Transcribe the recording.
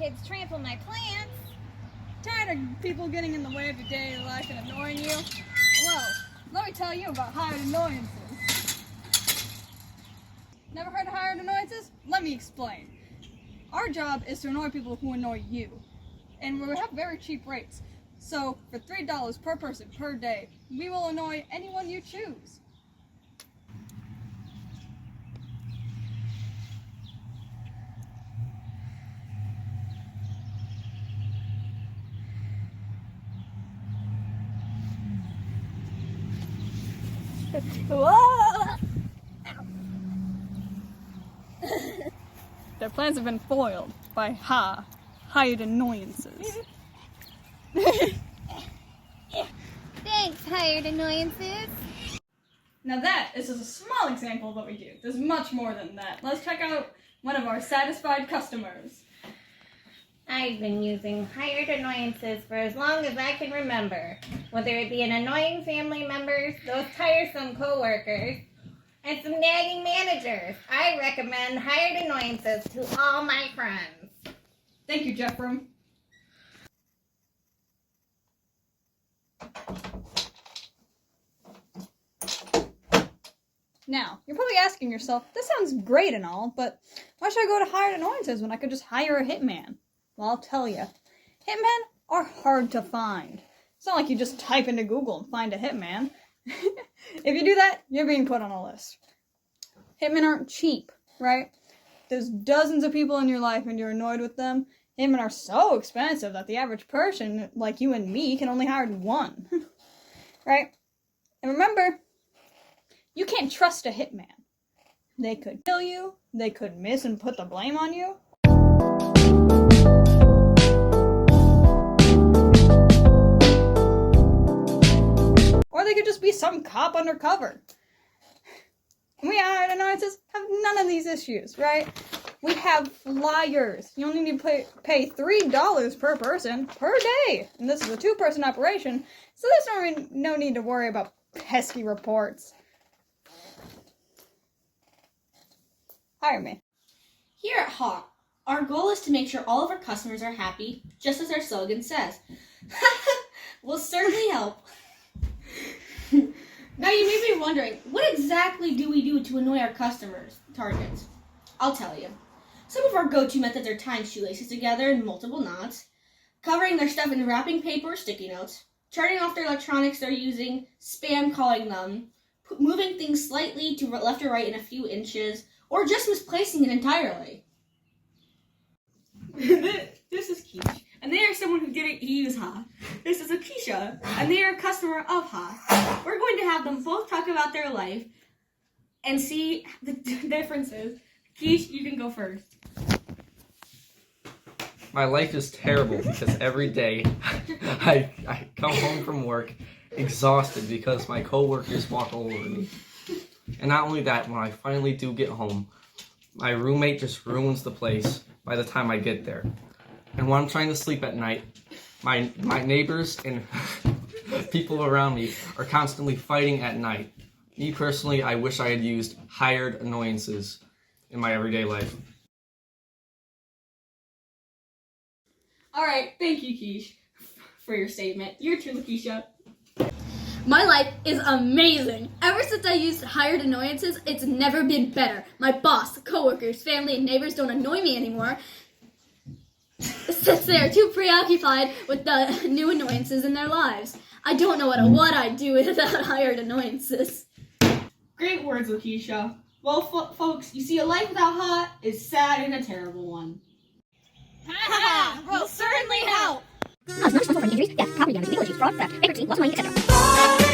kids trample my plants. Tired of people getting in the way of your daily life and annoying you? Well, let me tell you about hired annoyances. Never heard of hired annoyances? Let me explain. Our job is to annoy people who annoy you. And we have very cheap rates. So, for $3 per person per day, we will annoy anyone you choose. Whoa! Their plans have been foiled by hired annoyances. Thanks, hired annoyances. Now that is just a small example of what we do. There's much more than that. Let's check out one of our satisfied customers. I've been using hired annoyances for as long as I can remember. Whether it be an annoying family members, those tiresome coworkers, and some nagging managers, I recommend hired annoyances to all my friends. Thank you, Jeffrey. Now, you're probably asking yourself, this sounds great and all, but why should I go to hired annoyances when I could just hire a hitman? Well, I'll tell you. Hitmen are hard to find. It's not like you just type into Google and find a hitman. If you do that, you're being put on a list. Hitmen aren't cheap, right? There's dozens of people in your life and you're annoyed with them. Hitmen are so expensive that the average person, like you and me, can only hire one. Right? And remember, you can't trust a hitman. They could kill you, they could miss and put the blame on you. Or they could just be some cop undercover. We hired annoyances have none of these issues, right? We have flyers. You only need to pay $3 per person per day. And this is a 2-person operation, so there's no need to worry about pesky reports. Hire me. Here at HA, our goal is to make sure all of our customers are happy, just as our slogan says. We'll certainly help. Now you may be wondering, what exactly do we do to annoy our customers' targets? I'll tell you. Some of our go-to methods are tying shoelaces together in multiple knots, covering their stuff in wrapping paper or sticky notes, turning off their electronics they're using, spam calling them, moving things slightly to left or right in a few inches, or just misplacing it entirely. This is Keish, and they are someone who didn't use HA. This is Akeisha, and they are a customer of HA. We're going to have them both talk about their life and see the differences. Keish, you can go first. My life is terrible because every day I come home from work exhausted because my coworkers walk all over me. And not only that, when I finally do get home, my roommate just ruins the place by the time I get there. And when I'm trying to sleep at night, my neighbors and people around me are constantly fighting at night. Me personally, I wish I had used hired annoyances in my everyday life. All right, thank you, Keish, for your statement. Your turn, Lakeisha. My life is amazing. Ever since I used hired annoyances, it's never been better. My boss, coworkers, family, and neighbors don't annoy me anymore since they are too preoccupied with the new annoyances in their lives. I don't know what I'd do without hired annoyances. Great words, Lakeisha. Well, folks, you see, a life without HA is sad and a terrible one. Will certainly help. Injuries, death, property damage, legal issues, fraud, theft, bankruptcy, loss of money, etc.